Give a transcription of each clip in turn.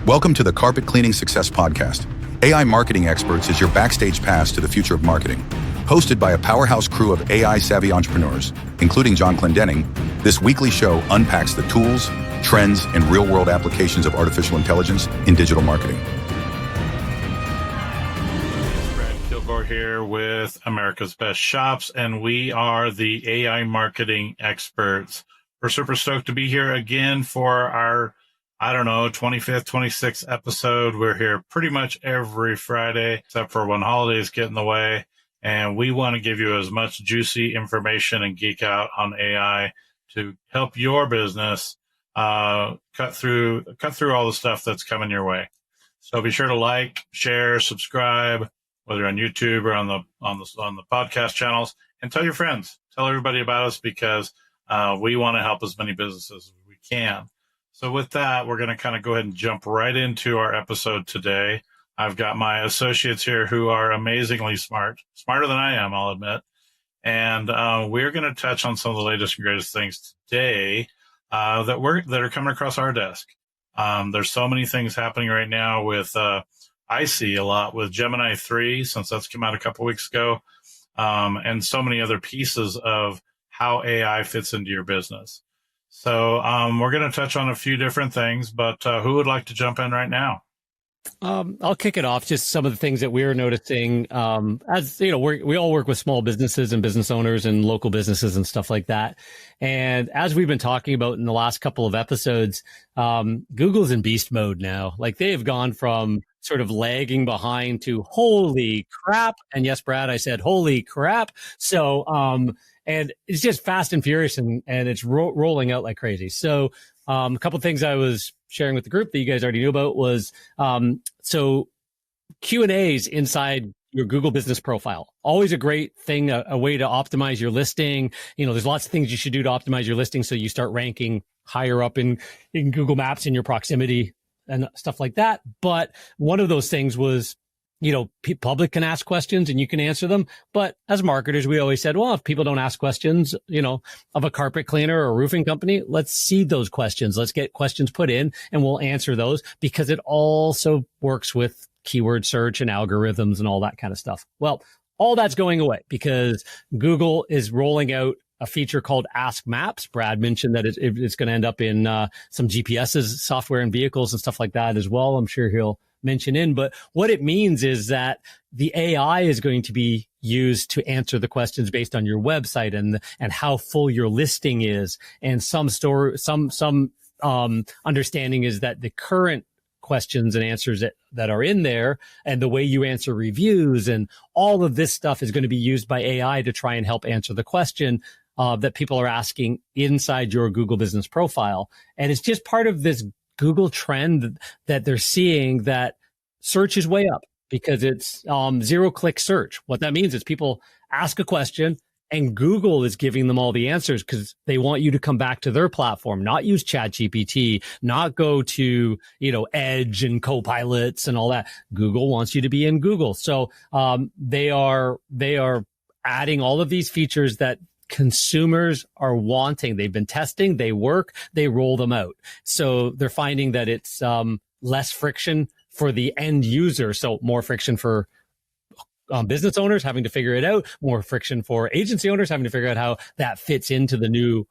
Welcome to the Carpet Cleaning Success Podcast. AI Marketing Experts is your backstage pass to the future of marketing. Hosted by a powerhouse crew of AI-savvy entrepreneurs, including John Clendenning, this weekly show unpacks the tools, trends, and real-world applications of artificial intelligence in digital marketing. Brad Kilgore here with America's Best Shops, and we are the AI Marketing Experts. We're super stoked to be here again for our 25th, 26th episode. We're here pretty much every Friday, except for when holidays get in the way. And we want to give you as much juicy information and geek out on AI to help your business cut through all the stuff that's coming your way. So be sure to like, share, subscribe, whether you're on YouTube or on the podcast channels, and tell your friends. Tell everybody about us because we want to help as many businesses as we can. So with that, we're going to kind of go ahead and jump right into our episode today. I've got my associates here who are amazingly smart, smarter than I am, I'll admit. And we're going to touch on some of the latest and greatest things today that are coming across our desk. There's so many things happening right now with, I see a lot with Gemini 3, since that's come out a couple weeks ago, and so many other pieces of how AI fits into your business. So we're going to touch on a few different things, but who would like to jump in right now? I'll kick it off. Just some of the things that we're noticing. As you know, we all work with small businesses and business owners and local businesses and stuff like that. And as we've been talking about in the last couple of episodes, Google's in beast mode now. Like, they have gone from sort of lagging behind to holy crap. And yes, Brad, I said holy crap. So, and it's just fast and furious, and it's rolling out like crazy. So, a couple of things I was sharing with the group that you guys already knew about was, so Q&As inside your Google business profile. Always a great thing, a way to optimize your listing. You know, there's lots of things you should do to optimize your listing so you start ranking higher up in Google Maps in your proximity and stuff like that. But one of those things was, you know, public can ask questions and you can answer them. But as marketers, we always said, well, if people don't ask questions, you know, of a carpet cleaner or a roofing company, let's seed those questions. Let's get questions put in and we'll answer those, because it also works with keyword search and algorithms and all that kind of stuff. Well, all that's going away because Google is rolling out a feature called Ask Maps. Brad mentioned that it's going to end up in some GPS's software and vehicles and stuff like that as well. I'm sure he'll mention in, but what it means is that the AI is going to be used to answer the questions based on your website and how full your listing is. And some understanding is that the current questions and answers that are in there and the way you answer reviews and all of this stuff is going to be used by AI to try and help answer the question that people are asking inside your Google business profile. And it's just part of this Google trend that they're seeing, that search is way up because it's zero-click search. What that means is people ask a question and Google is giving them all the answers because they want you to come back to their platform, not use ChatGPT, not go to, you know, Edge and Copilots and all that. Google wants you to be in Google. So they are adding all of these features that consumers are wanting. They've been testing, they work, they roll them out. So they're finding that it's less friction for the end user. So more friction for business owners having to figure it out, more friction for agency owners having to figure out how that fits into the new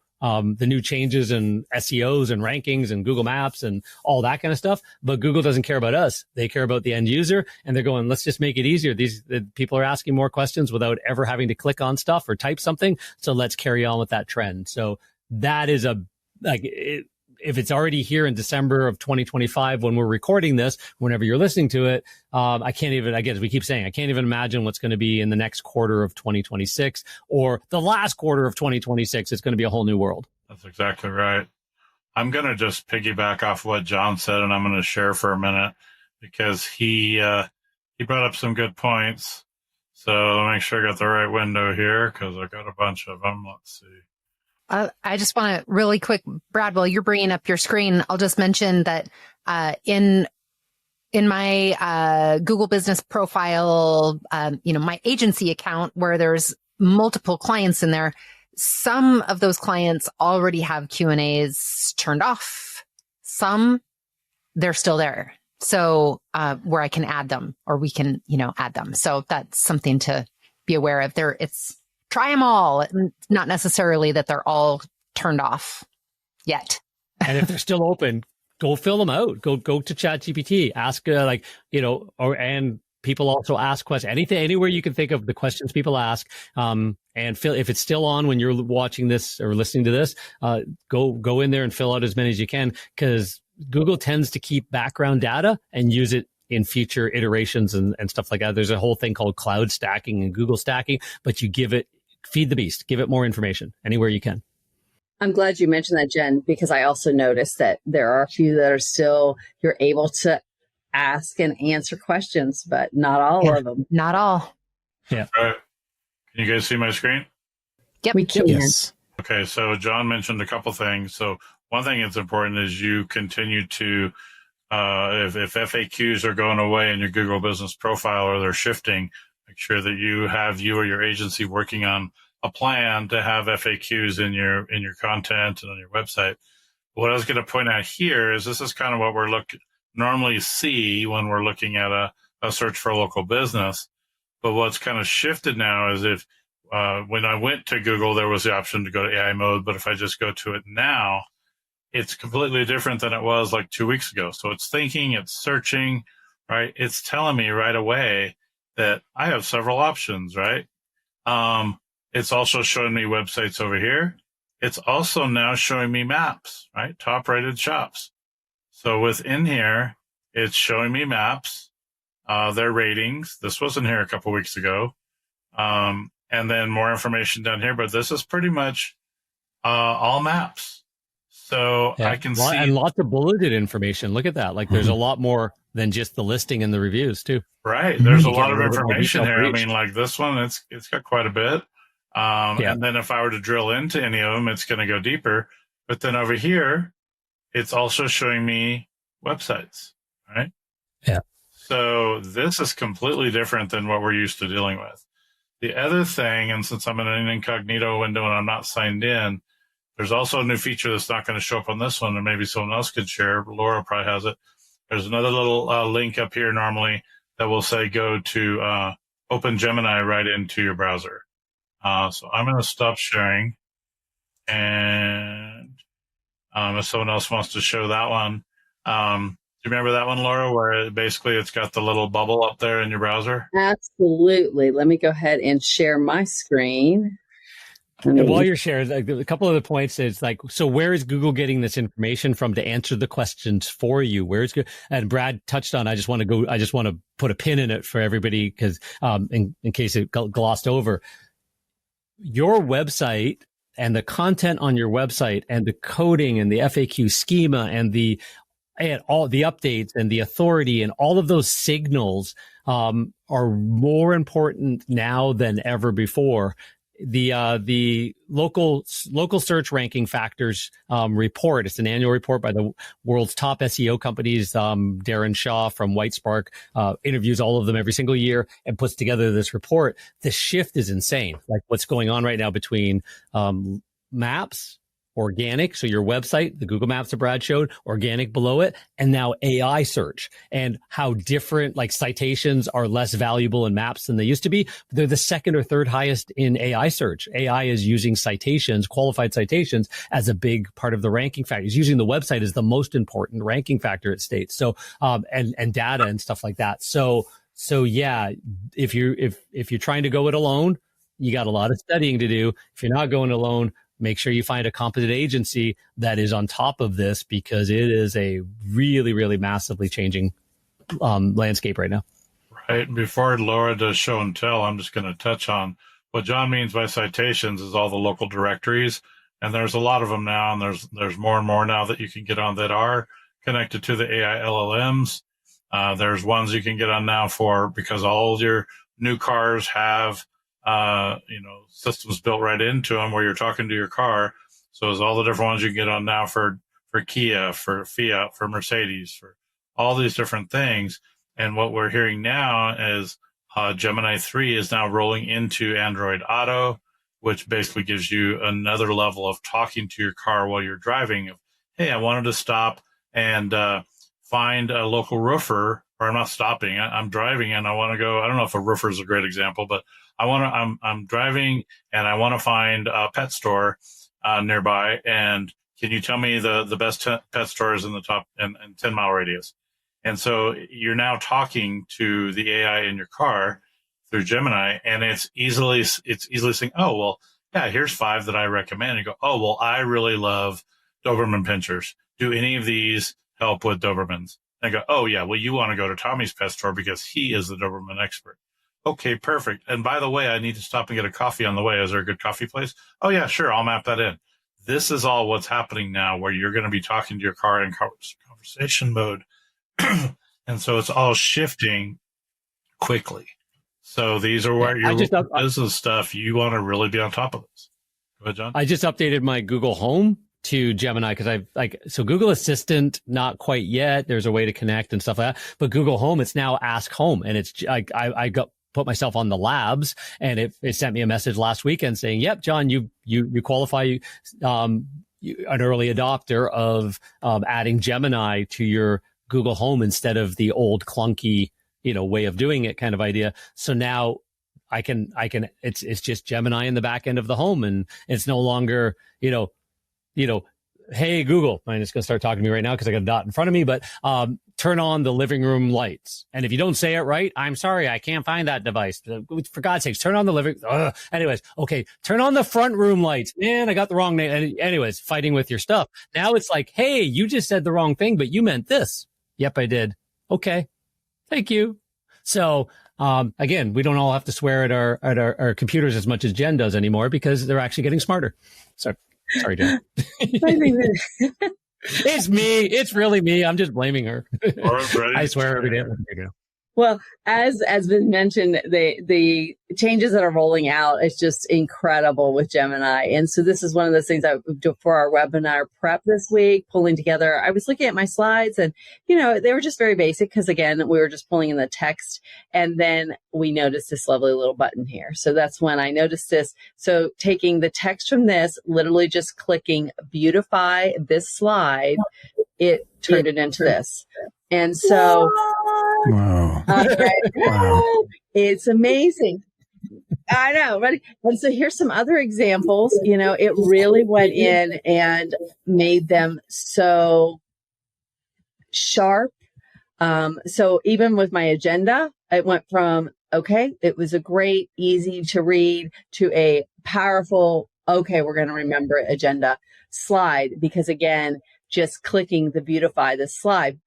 changes and SEOs and rankings and Google Maps and all that kind of stuff. But Google doesn't care about us. They care about the end user, and they're going, let's just make it easier. The people are asking more questions without ever having to click on stuff or type something. So let's carry on with that trend. So that is if it's already here in December of 2025, when we're recording this, whenever you're listening to it, I can't even, again, as we keep saying, I can't even imagine what's going to be in the next quarter of 2026 or the last quarter of 2026. It's going to be a whole new world. That's exactly right. I'm going to just piggyback off what John said, and I'm going to share for a minute because he brought up some good points. So let me make sure I got the right window here because I got a bunch of them. Let's see. I just want to really quick, Brad, while you're bringing up your screen, I'll just mention that in my Google business profile, my agency account where there's multiple clients in there, some of those clients already have Q&As turned off. Some, they're still there. So where I can add them, or we can, add them. So that's something to be aware of. It's try them all, not necessarily that they're all turned off yet. And if they're still open, go fill them out. Go to ChatGPT. Ask and people also ask questions. Anywhere you can think of the questions people ask. And if it's still on when you're watching this or listening to this, go in there and fill out as many as you can, because Google tends to keep background data and use it in future iterations and stuff like that. There's a whole thing called cloud stacking and Google stacking, but you feed the beast, give it more information anywhere you can. I'm glad you mentioned that, Jen, because I also noticed that there are a few that are still, you're able to ask and answer questions, but not all of them. Not all. Yeah. All right. Can you guys see my screen? Yep. We can. Yes. Okay, so John mentioned a couple things. So one thing that's important is you continue to, if FAQs are going away in your Google Business Profile or they're shifting, make sure that you or your agency working on a plan to have FAQs in your content and on your website. What I was going to point out here is this is kind of what we're normally see when we're looking at a search for a local business. But what's kind of shifted now is if when I went to Google, there was the option to go to AI mode. But if I just go to it now, it's completely different than it was like 2 weeks ago. So it's thinking, it's searching, right? It's telling me right away that I have several options, right? It's also showing me websites over here. It's also now showing me maps, right? Top rated shops. So within here, it's showing me maps, their ratings. This wasn't here a couple weeks ago. And then more information down here, but this is pretty much all maps. So I can see. And lots of bulleted information. Look at that. Like there's a lot more than just the listing and the reviews too. Right. There's a lot of information here. I mean, like this one, it's got quite a bit. And then if I were to drill into any of them, it's going to go deeper. But then over here, it's also showing me websites, right? Yeah. So this is completely different than what we're used to dealing with. The other thing, and since I'm in an incognito window and I'm not signed in, there's also a new feature that's not going to show up on this one, and maybe someone else could share. Laura probably has it. There's another little link up here normally that will say go to Open Gemini right into your browser. So I'm going to stop sharing. And if someone else wants to show that one, do you remember that one, Laura, where basically it's got the little bubble up there in your browser? Absolutely. Let me go ahead and share my screen. And while you're sharing, like, a couple of the points is like, so where is Google getting this information from to answer the questions for you? Where is good? And Brad touched on, I just want to put a pin in it for everybody because in case it glossed over. Your website and the content on your website and the coding and the FAQ schema and all the updates and the authority and all of those signals are more important now than ever before. The local search ranking factors report. It's an annual report by the world's top SEO companies. Darren Shaw from Whitespark interviews all of them every single year and puts together this report. The shift is insane. Like what's going on right now between maps, organic, so your website, the Google Maps that Brad showed, organic below it, and now AI search, and how different, like citations are less valuable in maps than they used to be. They're the second or third highest in AI search. AI is using citations, qualified citations, as a big part of the ranking factor. It's using the website as the most important ranking factor, it states. So, and data and stuff like that. So yeah, if you're trying to go it alone, you got a lot of studying to do. If you're not going alone, make sure you find a competent agency that is on top of this, because it is a really, really massively changing landscape right now. Right. Before Laura does show and tell, I'm just going to touch on what John means by citations is all the local directories. And there's a lot of them now, and there's more and more now that you can get on that are connected to the AI LLMs. There's ones you can get on now because all your new cars have systems built right into them where you're talking to your car. So there's all the different ones you can get on now for Kia, for Fiat, for Mercedes, for all these different things. And what we're hearing now is Gemini 3 is now rolling into Android Auto, which basically gives you another level of talking to your car while you're driving. Hey, I wanted to stop and find a local roofer, or I'm not stopping. I'm driving and I want to go. I don't know if a roofer is a great example, but I'm driving and I want to find a pet store nearby. And can you tell me the best pet stores in the top and 10-mile radius? And so you're now talking to the AI in your car through Gemini, and it's easily saying, oh, well, yeah, here's 5 that I recommend. You go, oh, well, I really love Doberman pinchers. Do any of these help with Dobermans? And I go, oh, yeah, well, you want to go to Tommy's pet store because he is the Doberman expert. Okay, perfect. And by the way, I need to stop and get a coffee on the way. Is there a good coffee place? Oh, yeah, sure. I'll map that in. This is all what's happening now, where you're going to be talking to your car in conversation mode. And so it's all shifting quickly. So these are where your business stuff, you want to really be on top of this. Go ahead, John. I just updated my Google Home to Gemini because so Google Assistant, not quite yet. There's a way to connect and stuff like that. But Google Home, it's now Ask Home. And it's, I put myself on the labs, and it sent me a message last weekend saying, yep, John, you qualify, an early adopter of adding Gemini to your Google Home instead of the old clunky, way of doing it kind of idea. So now I can, it's just Gemini in the back end of the home, and it's no longer, hey, Google, I'm just going to start talking to me right now because I got a dot in front of me, but turn on the living room lights. And if you don't say it right, I'm sorry, I can't find that device. For God's sakes, turn on the living. Anyways, okay, turn on the front room lights. Man, I got the wrong name. Anyways, fighting with your stuff. Now it's like, hey, you just said the wrong thing, but you meant this. Yep, I did. Okay, thank you. So again, we don't all have to swear at our computers as much as Jen does anymore because they're actually getting smarter. Sorry, Jen. It's me. It's really me. I'm just blaming her. I swear every day. Well, as been mentioned, the changes that are rolling out is just incredible with Gemini. And so this is one of those things I do for our webinar prep this week, pulling together. I was looking at my slides and, they were just very basic because, again, we were just pulling in the text. And then we noticed this lovely little button here. So that's when I noticed this. So taking the text from this, literally just clicking Beautify this slide, it turned it into this. And so, wow. Wow. It's amazing. I know, right? And so here's some other examples. It really went in and made them so sharp. So even with my agenda, it went from, it was a great, easy to read to a powerful, we're going to remember it agenda slide, because again, just clicking the Beautify this slide.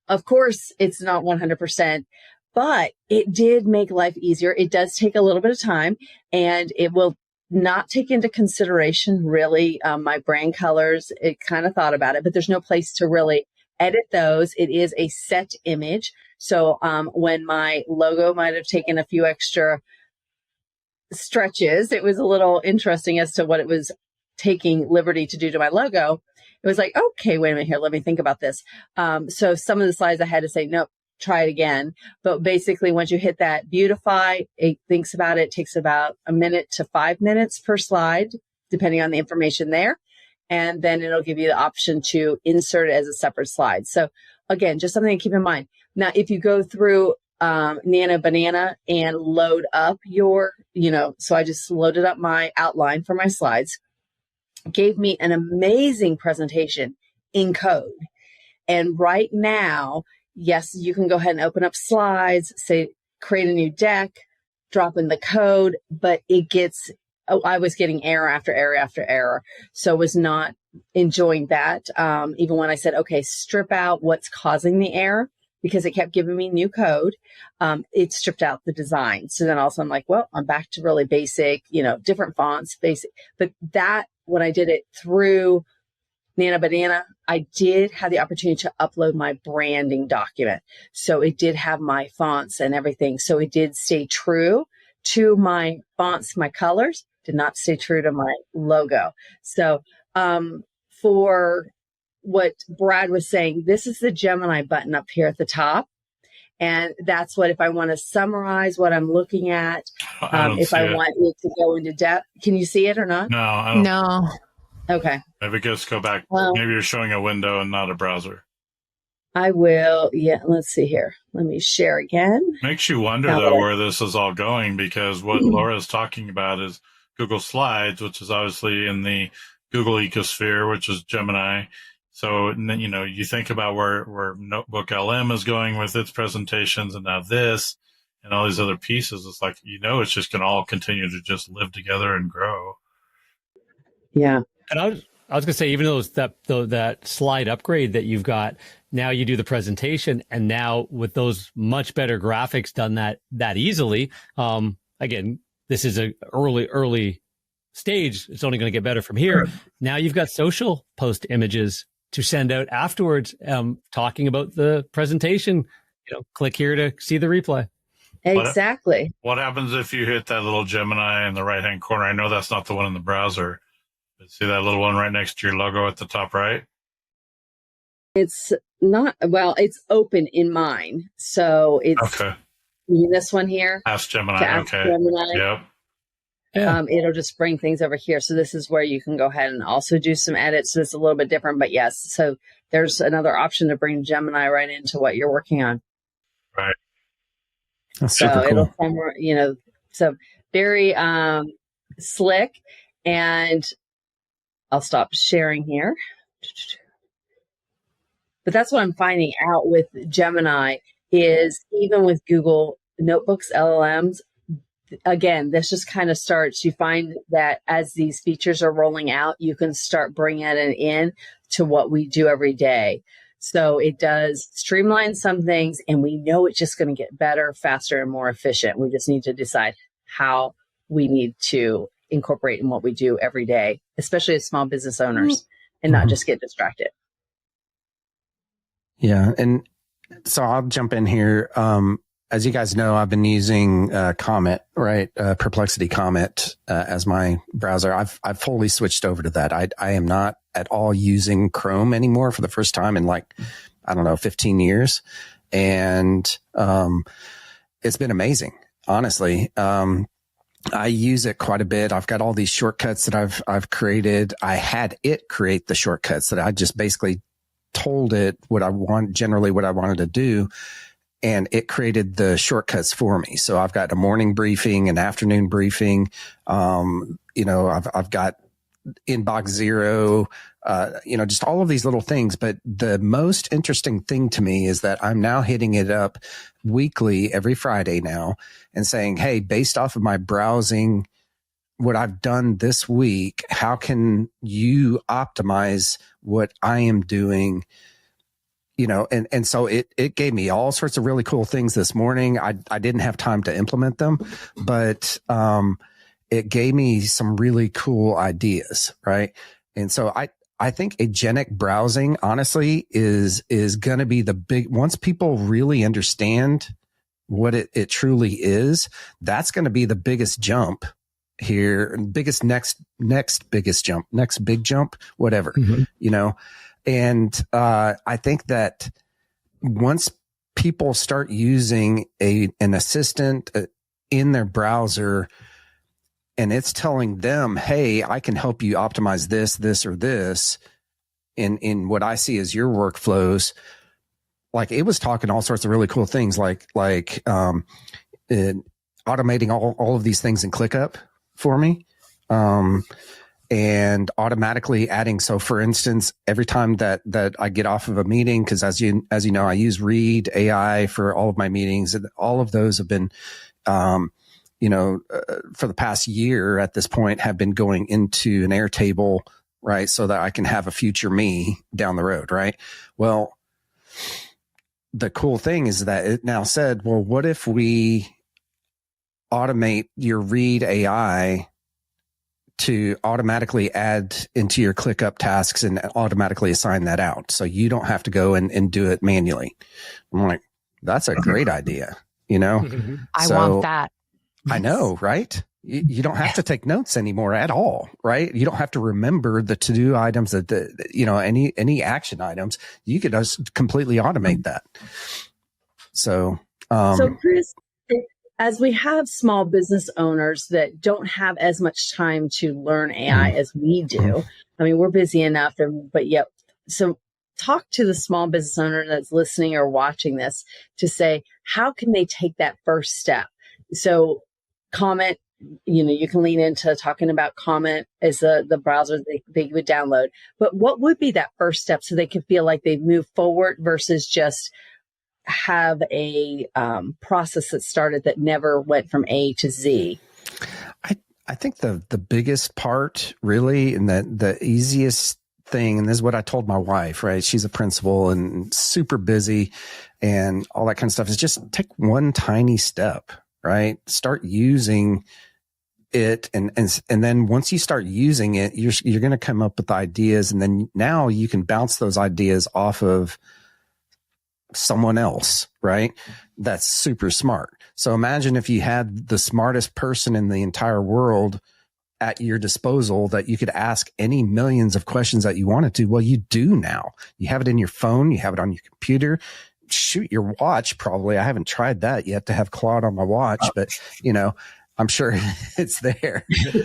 Of course, it's not 100%, but it did make life easier. It does take a little bit of time, and it will not take into consideration really my brand colors. It kind of thought about it, but there's no place to really edit those. It is a set image. So when my logo might have taken a few extra stretches, it was a little interesting as to what it was taking liberty to do to my logo. It was like, okay, wait a minute here. Let me think about this. So some of the slides I had to say, nope, try it again. But basically, once you hit that Beautify, it thinks about it, takes about 1 minute to 5 minutes per slide, depending on the information there. And then it'll give you the option to insert it as a separate slide. So again, just something to keep in mind. Now, if you go through Nano Banana and load up your, so I just loaded up my outline for my slides, gave me an amazing presentation in code. And right now, yes, you can go ahead and open up slides, say, create a new deck, drop in the code, but I was getting error after error after error. So was not enjoying that. Even when I said, okay, strip out what's causing the error, because it kept giving me new code, it stripped out the design. So then also I'm like, well, I'm back to really basic, different fonts, basic. But when I did it through Nano Banana, I did have the opportunity to upload my branding document. So it did have my fonts and everything. So it did stay true to my fonts, my colors, did not stay true to my logo. So for what Brad was saying, this is the Gemini button up here at the top. And that's what, if I want to summarize what I'm looking at, if I want it to go into depth, can you see it or not? No, I don't. No. Okay. Maybe just go back. Maybe you're showing a window and not a browser. I will. Yeah, let's see here. Let me share again. Makes you wonder, though, where this is all going, because what Laura's talking about is Google Slides, which is obviously in the Google ecosphere, which is Gemini. So, you know, you think about where NotebookLM is going with its presentations, and now this and all these other pieces. It's like, you know, it's just going to all continue to just live together and grow. Yeah. And I was going to say, even though that slide upgrade that you've got, now you do the presentation, and now with those much better graphics done that easily. Again, this is a early stage. It's only going to get better from here. Now you've got social post images to send out afterwards, talking about the presentation. You know, click here to see the replay. Exactly. What happens if you hit that little Gemini in the right-hand corner? I know that's not the one in the browser. But see that little one right next to your logo at the top right? It's not, well, it's open in mine. So it's okay. This one here. Ask Gemini. Ask okay. Gemini. Yep. Yeah. It'll just bring things over here. So this is where you can go ahead and also do some edits. So it's a little bit different, but yes. So there's another option to bring Gemini right into what you're working on. Right. That's So super cool. it'll come, you know, so very slick. And I'll stop sharing here. But that's what I'm finding out with Gemini is even with Google Notebooks, LLMs, again, this just kind of starts, you find that as these features are rolling out, you can start bringing it in to what we do every day. So it does streamline some things, and we know it's just going to get better, faster, and more efficient. We just need to decide how we need to incorporate in what we do every day, especially as small business owners, and not just get distracted. Yeah. And so I'll jump in here. As you guys know, I've been using Comment, right? Perplexity Comment as my browser. I've fully switched over to that. I am not at all using Chrome anymore for the first time in 15 years. And it's been amazing, honestly. I use it quite a bit. I've got all these shortcuts that I've created. I had it create the shortcuts that I just basically told it what I wanted to do. And it created the shortcuts for me. So I've got a morning briefing, an afternoon briefing. I've got inbox zero, just all of these little things. But the most interesting thing to me is that I'm now hitting it up weekly every Friday now and saying, hey, based off of my browsing, what I've done this week, how can you optimize what I am doing? And so it gave me all sorts of really cool things this morning. I didn't have time to implement them, but it gave me some really cool ideas, right? And so I think agentic browsing, honestly, is going to be the big, once people really understand what it truly is, that's going to be the biggest jump here, next big jump, whatever, And I think that once people start using an assistant in their browser, and it's telling them, hey, I can help you optimize this, or this in what I see as your workflows. Like it was talking all sorts of really cool things like automating all of these things in ClickUp for me. And automatically adding. So for instance, every time that I get off of a meeting, because as you know, I use Read AI for all of my meetings, and all of those have been, for the past year at this point have been going into an Airtable, right? So that I can have a future me down the road, right? Well, the cool thing is that it now said, well, what if we automate your Read AI to automatically add into your ClickUp tasks and automatically assign that out. So you don't have to go and do it manually. I'm like, that's a great idea, I want that. I know, right? You don't have to take notes anymore at all, right? You don't have to remember the to-do items any action items. You could just completely automate that. So Chris, as we have small business owners that don't have as much time to learn AI as we do, I mean, we're busy enough, but yet, so talk to the small business owner that's listening or watching this to say, how can they take that first step? So Comment, you can lean into talking about Comment as the browser they would download. But what would be that first step so they can feel like they've moved forward versus just have a process that started that never went from A to Z? I think the biggest part really, and the easiest thing, and this is what I told my wife, right? She's a principal and super busy and all that kind of stuff, is just take one tiny step, right? Start using it. And then once you start using it, you're going to come up with ideas. And then now you can bounce those ideas off of someone else, right? That's super smart. So imagine if you had the smartest person in the entire world at your disposal that you could ask any millions of questions that you wanted to. Well, you do now. You have it in your phone. You have it on your computer. Shoot, your watch probably. I haven't tried that yet to have Claude on my watch, but I'm sure it's there.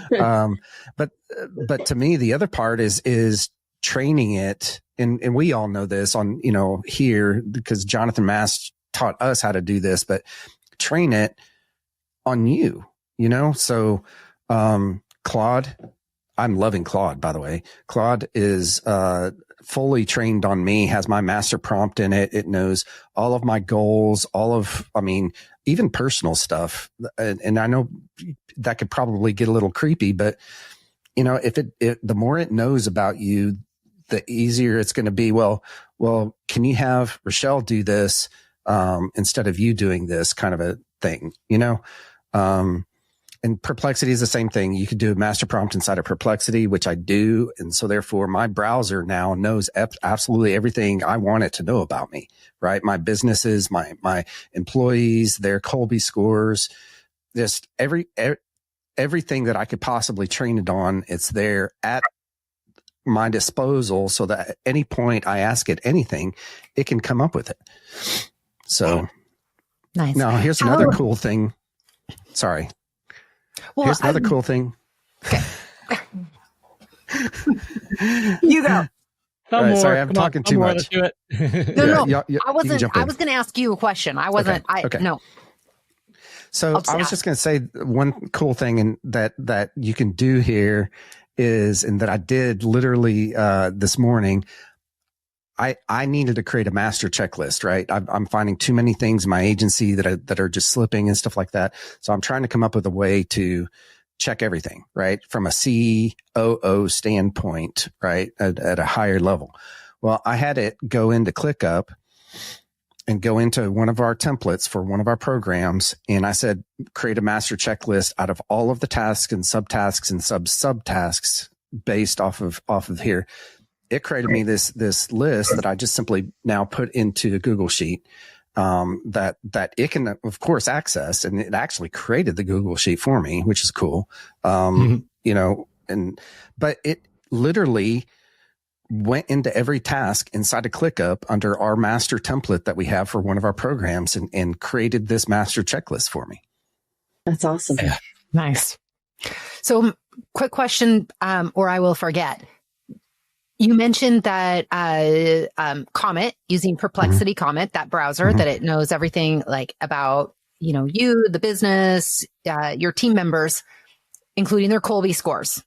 But to me, the other part is training it. And we all know this on, here, because Jonathan Mast taught us how to do this, but train it on you, So, Claude, I'm loving Claude, by the way. Claude is, fully trained on me, has my master prompt in it. It knows all of my goals, even personal stuff. And I know that could probably get a little creepy, but if the more it knows about you, the easier it's going to be. Well, can you have Rochelle do this, instead of you doing this kind of a thing, and Perplexity is the same thing. You could do a master prompt inside of Perplexity, which I do. And so therefore my browser now knows absolutely everything I want it to know about me, right? My businesses, my employees, their Colby scores, just everything that I could possibly train it on. It's there at my disposal so that at any point I ask it anything, it can come up with it. So nice. Now here's another cool thing. Sorry. Well, here's another cool thing. Okay. You go. Right, sorry, I'm talking too much. No. I was going to ask you a question. I wasn't. Okay. No. So I was just going to say one cool thing and that you can do here is, and that I did literally this morning. I needed to create a master checklist, right? I'm finding too many things in my agency that are just slipping and stuff like that. So I'm trying to come up with a way to check everything, right? From a COO standpoint, right? At a higher level. Well, I had it go into ClickUp and go into one of our templates for one of our programs. And I said, create a master checklist out of all of the tasks and subtasks and subtasks based off of here. It created me this list that I just simply now put into a Google Sheet, that it can of course access, and it actually created the Google Sheet for me, which is cool. But it literally went into every task inside of ClickUp under our master template that we have for one of our programs and created this master checklist for me. That's awesome. Yeah. Nice. So quick question, or I will forget. You mentioned that Comment, using Perplexity Comment, that browser, that it knows everything like about, you, the business, your team members, including their Colby scores.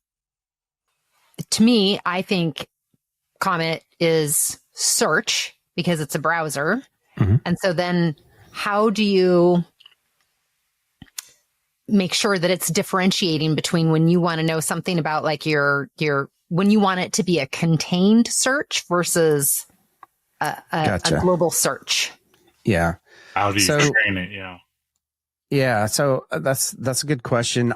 To me, I think Comment is search because it's a browser. And so then how do you make sure that it's differentiating between when you want to know something about like your when you want it to be a contained search versus a global search? Yeah. How do you train it? Yeah. Yeah. So that's a good question.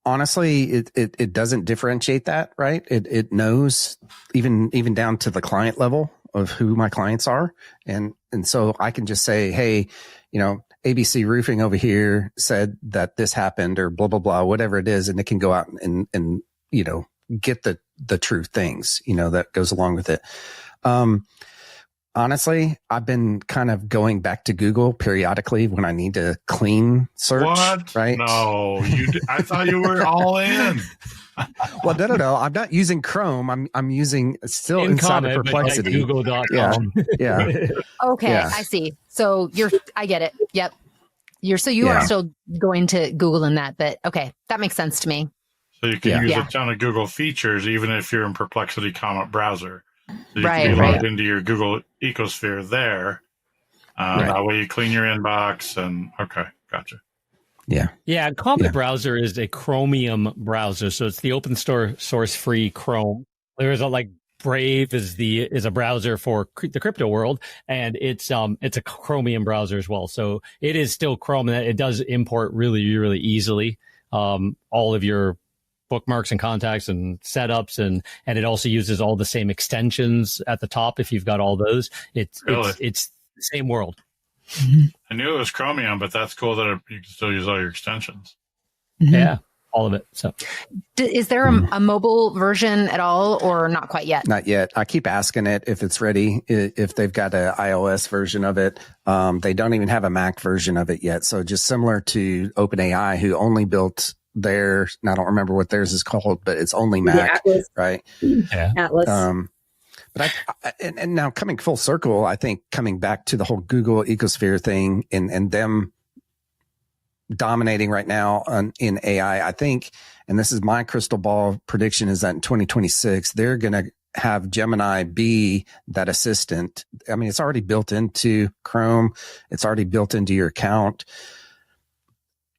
Honestly, it doesn't differentiate that, right? It knows even down to the client level of who my clients are. And so I can just say, hey, ABC Roofing over here said that this happened or blah, blah, blah, whatever it is. And it can go out and get the true things, that goes along with it. honestly, I've been kind of going back to Google periodically when I need to clean search. What? Right? No, I thought you were all in. Well, no. I'm not using Chrome. I'm using still In inside Comment, of Perplexity. but like Google.com. Yeah. Okay, Yeah. I see. So I get it. Yep. You Yeah. are still going to Google in that, but okay, that makes sense to me. So you can use Yeah. a ton of Google features, even if you're in Perplexity Comment browser. So you Right, can be right. logged into your Google ecosphere there. That way you clean your inbox and okay, gotcha. Yeah. Yeah, Comment browser is a Chromium browser, so it's the open source free Chrome. There's Brave is a browser for the crypto world, and it's a Chromium browser as well. So it is still Chrome, and it does import really, really easily all of your bookmarks and contacts and setups, and it also uses all the same extensions at the top. If you've got all those, it's the same world. I knew it was Chromium, but that's cool that you can still use all your extensions. Mm-hmm. Yeah, all of it. So, is there a mobile version at all, or not quite yet? Not yet. I keep asking it if it's ready, if they've got an iOS version of it. They don't even have a Mac version of it yet. So just similar to OpenAI, who only built theirs. I don't remember what theirs is called, but it's only Mac, right? Yeah. Atlas. But and now coming full circle, I think coming back to the whole Google ecosphere thing and them dominating right now in AI, I think, and this is my crystal ball prediction, is that in 2026, they're going to have Gemini be that assistant. I mean, it's already built into Chrome. It's already built into your account.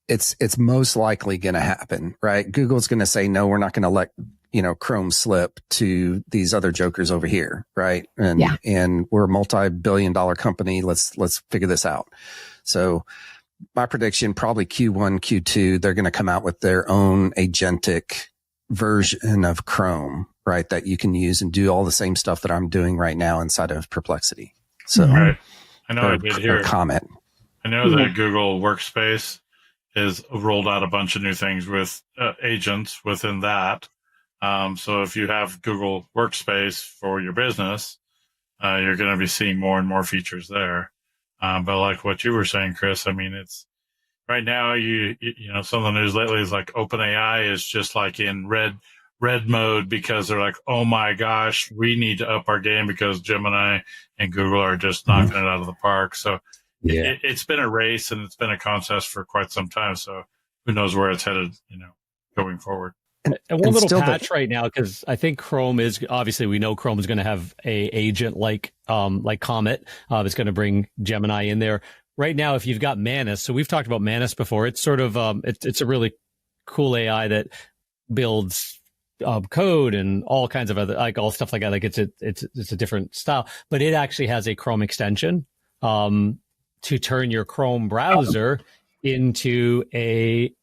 It's most likely going to happen, right? Google's going to say, no, we're not going to let, Chrome slip to these other jokers over here. Right. And we're a multi-billion-dollar company. Let's figure this out. So my prediction, probably Q1, Q2, they're going to come out with their own agentic version of Chrome, right? That you can use and do all the same stuff that I'm doing right now inside of Perplexity. So right. I know I did hear Comment. I know that Google Workspace has rolled out a bunch of new things with agents within that. So if you have Google Workspace for your business, you're going to be seeing more and more features there. But like what you were saying, Chris, I mean, it's right now, you know, some of the news lately is like OpenAI is just like in red mode because they're like, oh my gosh, we need to up our game because Gemini and Google are just knocking it out of the park. So it's been a race and it's been a contest for quite some time. So who knows where it's headed, going forward. And one little patch right now, because I think Chrome is obviously, we know Chrome is going to have a agent like Comet. It's going to bring Gemini in there. Right now, if you've got Manus, so we've talked about Manus before. It's sort of it's a really cool AI that builds code and all kinds of other, like all stuff like that. Like it's a different style, but it actually has a Chrome extension to turn your Chrome browser into a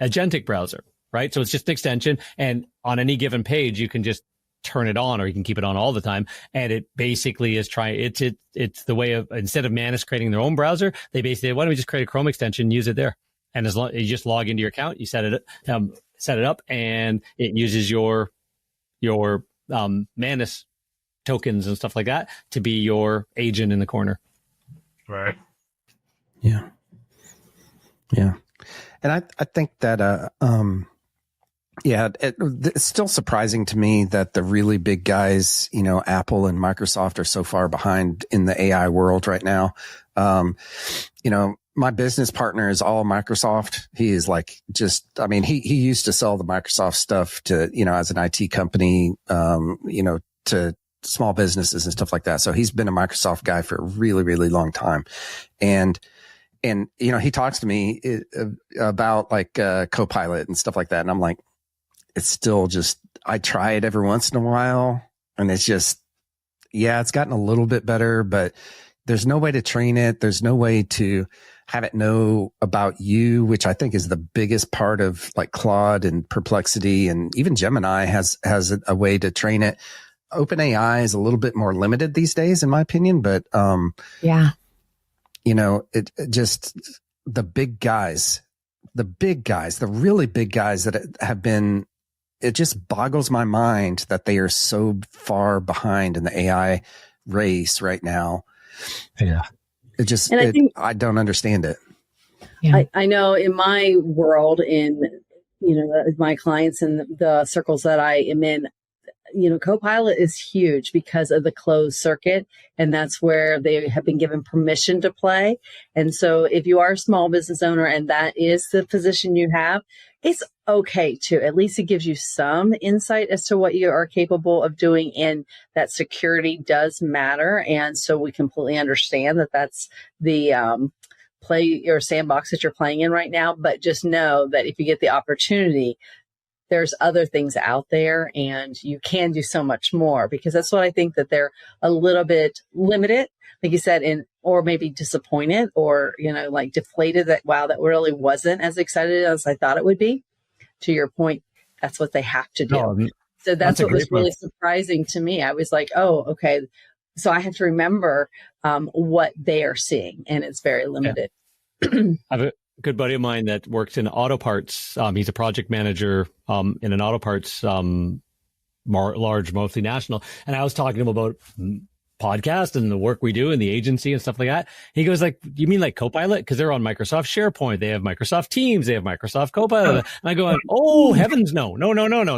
agentic browser. Right. So it's just an extension. And on any given page, you can just turn it on, or you can keep it on all the time. And it basically is it's the way of, instead of Manus creating their own browser, they basically, why don't we just create a Chrome extension, use it there. And as long as you just log into your account, you set it up, and it uses your Manus tokens and stuff like that to be your agent in the corner. Right. Yeah. Yeah. And I think that, it's still surprising to me that the really big guys, Apple and Microsoft, are so far behind in the AI world right now. My business partner is all Microsoft. He is he used to sell the Microsoft stuff to, as an IT company, to small businesses and stuff like that. So he's been a Microsoft guy for a really, really long time. And he talks to me about Copilot and stuff like that. And I'm like, it's still just, I try it every once in a while, and it's just, it's gotten a little bit better, but there's no way to train it. There's no way to have it know about you, which I think is the biggest part of like Claude and Perplexity, and even Gemini has a way to train it. OpenAI is a little bit more limited these days, in my opinion, but it just, the big guys, the really big guys that have been, it just boggles my mind that they are so far behind in the AI race right now. Yeah. It just, And I don't understand it. Yeah. I know in my world, in, my clients and the circles that I am in, Copilot is huge because of the closed circuit, and that's where they have been given permission to play. And so if you are a small business owner and that is the position you have, it's okay to, at least it gives you some insight as to what you are capable of doing, and that security does matter. And so we completely understand that that's the play or sandbox that you're playing in right now. But just know that if you get the opportunity, there's other things out there and you can do so much more, because that's what I think, that they're a little bit limited, like you said, or maybe disappointed or, like deflated that, wow, that really wasn't as excited as I thought it would be. To your point, that's what they have to do. So that's what was really surprising to me. I was like, oh, okay. So I have to remember what they are seeing, and it's very limited. Yeah. I have a good buddy of mine that works in auto parts. He's a project manager in an auto parts large multinational. And I was talking to him about podcast and the work we do in the agency and stuff like that. He goes like, you mean like Copilot? Because they're on Microsoft SharePoint. They have Microsoft Teams. They have Microsoft Copilot. And I go, oh, heavens, no.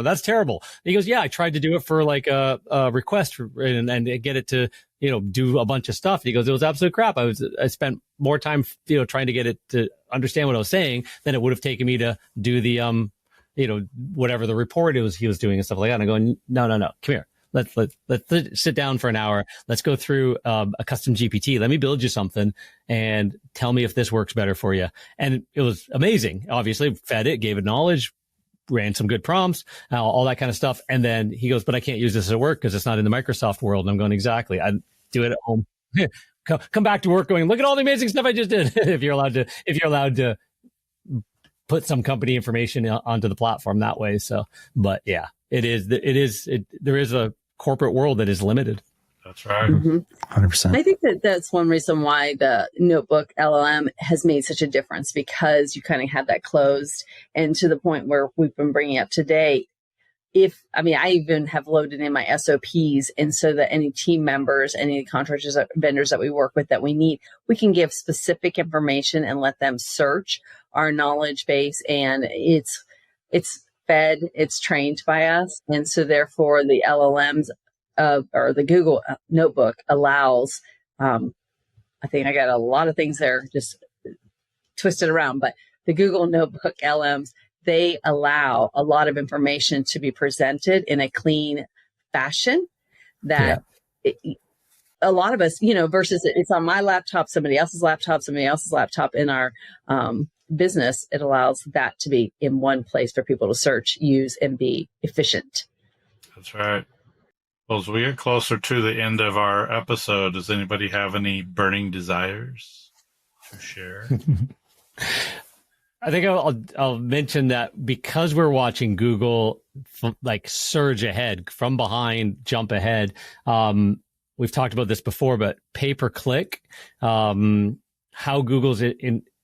That's terrible. And he goes, yeah, I tried to do it for like a request and get it to, do a bunch of stuff. And he goes, it was absolute crap. I spent more time, trying to get it to understand what I was saying than it would have taken me to do the, whatever the report he was doing and stuff like that. And I go, no, come here. Let's sit down for an hour. Let's go through a custom GPT. Let me build you something and tell me if this works better for you. And it was amazing. Obviously, fed it, gave it knowledge, ran some good prompts, all that kind of stuff. And then he goes, but I can't use this at work because it's not in the Microsoft world. And I'm going, exactly. I do it at home. Come back to work going, look at all the amazing stuff I just did. if you're allowed to put some company information onto the platform that way. So, but yeah, there is a corporate world that is limited. That's right. 100%. I think that's one reason why the Notebook LLM has made such a difference, because you kind of have that closed, and to the point where we've been bringing up today. I even have loaded in my SOPs, and so that any team members, any contractors, vendors that we work with that we need, we can give specific information and let them search our knowledge base, and it's fed, it's trained by us. And so therefore the LLMs or the Google Notebook allows, I think I got a lot of things there just twisted around, but the Google Notebook LMs, they allow a lot of information to be presented in a clean fashion that a lot of us, versus it's on my laptop, somebody else's laptop in our business, it allows that to be in one place for people to search, use, and be efficient. That's right. Well, as we get closer to the end of our episode, does anybody have any burning desires to share? I think I'll mention that because we're watching Google surge ahead from behind, jump ahead. We've talked about this before, but pay-per-click, how Google's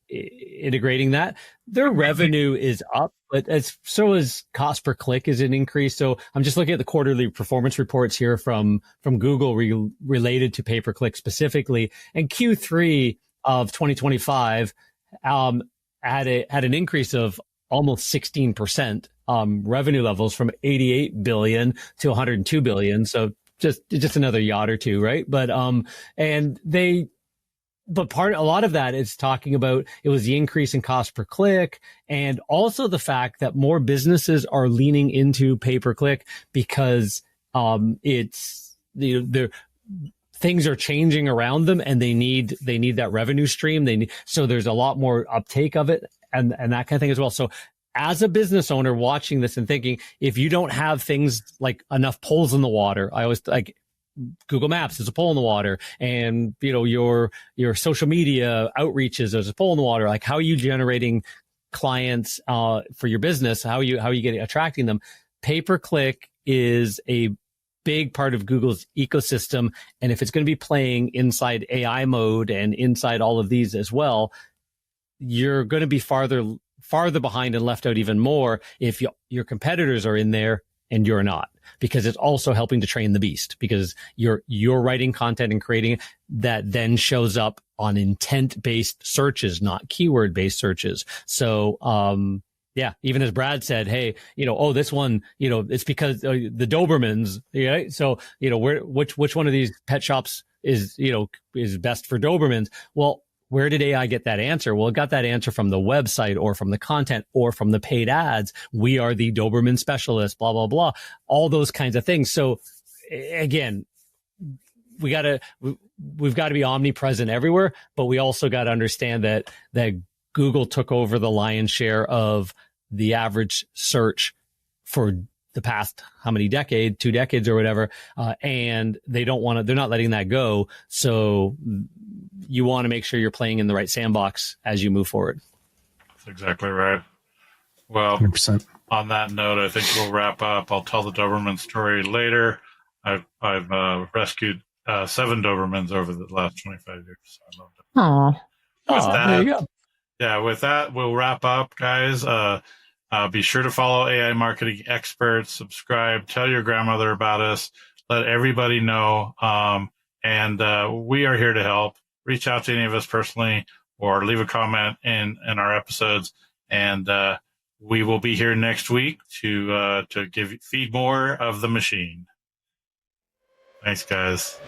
integrating that, their revenue is up, but so is cost per click is an increase. So I'm just looking at the quarterly performance reports here from Google related to pay-per-click specifically, and Q3 of 2025 had an increase of almost 16% revenue levels from 88 billion to 102 billion. So just another yacht or two, right? But a lot of that is talking about, it was the increase in cost per click, and also the fact that more businesses are leaning into pay-per-click because things are changing around them, and they need that revenue stream. So there's a lot more uptake of it and that kind of thing as well. So as a business owner watching this and thinking, if you don't have things like enough poles in the water, I always like Google Maps is a pole in the water, and your social media outreaches is a pole in the water. Like, how are you generating clients for your business? How are you attracting them? Pay-per-click is a big part of Google's ecosystem, and if it's going to be playing inside AI mode and inside all of these as well, you're going to be farther behind and left out even more if your competitors are in there and you're not, because it's also helping to train the beast, because you're writing content and creating it that then shows up on intent-based searches, not keyword-based searches. So, yeah, even as Brad said, hey, this one, it's because the Dobermans, right? So, which one of these pet shops is best for Dobermans? Well, where did AI get that answer? Well, it got that answer from the website or from the content or from the paid ads. We are the Doberman specialist, blah, blah, blah, all those kinds of things. So again, we've got to be omnipresent everywhere, but we also got to understand that Google took over the lion's share of the average search for the past, how many decades, 2 decades or whatever. And they're not letting that go. So you want to make sure you're playing in the right sandbox as you move forward. That's exactly right. Well, 100%. On that note, I think we'll wrap up. I'll tell the Doberman story later. I've rescued 7 Dobermans over the last 25 years. So I love them. Aww. There you go. Yeah, with that, we'll wrap up, guys. Be sure to follow AI Marketing Experts, subscribe, tell your grandmother about us, let everybody know. And we are here to help. Reach out to any of us personally or leave a comment in our episodes. And we will be here next week to feed more of the machine. Thanks, guys.